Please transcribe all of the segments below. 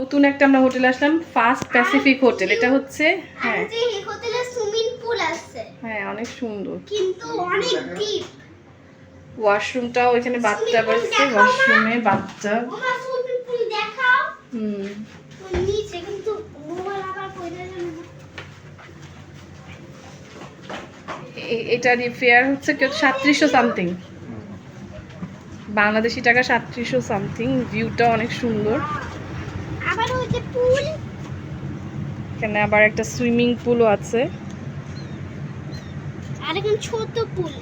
নতুন একটা আমরা হোটেলে আসলাম, ফার্স্ট প্যাসিফিক হোটেল। এটা হচ্ছে হ্যাঁ এই হোটেলে সুইমিং পুল আছে। হ্যাঁ অনেক সুন্দর, কিন্তু অনেক ডিপ। ওয়াশরুমটাও এখানে বাথটাব আছে, ওয়াশরুমে বাথটাব। ওমা সুইমিং পুল দেখাও। হুম নিচে কিন্তু মোবাইল আবার পড়ে যাবে। এটার ফেয়ার হচ্ছে 3700 সামথিং, বাংলাদেশি টাকা 3700 সামথিং। ভিউটা অনেক সুন্দর। আবার ওই যে পুল, এখানে আবার একটা সুইমিং পুলও আছে, আর এখন ছোট পুল।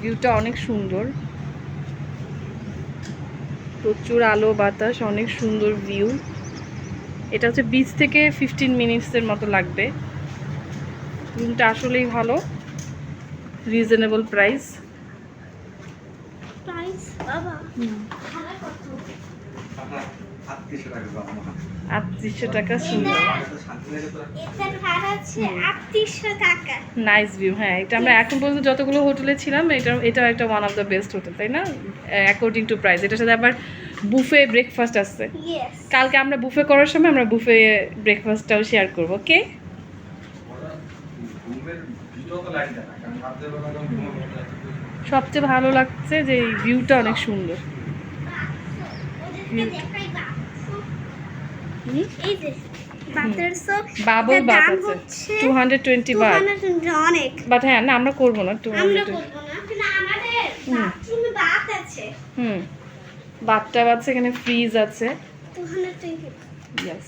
ভিউটা অনেক সুন্দর, প্রচুর আলো বাতাস, অনেক সুন্দর ভিউ। এটা হচ্ছে বিচ থেকে 15 মিনিটসের মতো লাগবে। রুমটা আসলেই ভালো, রিজনেবল প্রাইস। প্রাইস বাবা ভাড়া কত? 3800 টাকা। সুন্দর, এটার ভাড়া আছে 3800 টাকা। Nice view. হ্যাঁ এটা আমরা এখন পর্যন্ত যতগুলো হোটেলে ছিলাম এটা একটা one of the best hotel, তাই না? According to price. এটার সাথে আবার বুফে ব্রেকফাস্ট আছে। ইয়েস, কালকে আমরা বুফে করার সময় আমরা বুফে ব্রেকফাস্টটাও শেয়ার করবো। ওকে, সবচেয়ে ভালো লাগছে যে এই ভিউটা অনেক সুন্দর। এই যে বাটার সপ বাবল বাথ আছে 220 বাট। অনেক, বাট হ্যাঁ না আমরা করবো না, আমরা করব না, কিন্তু আমাদের বাথরুমে বাথ আছে। বাথটাব আছে, এখানে ফ্রিজ আছে। 220 ইয়েস।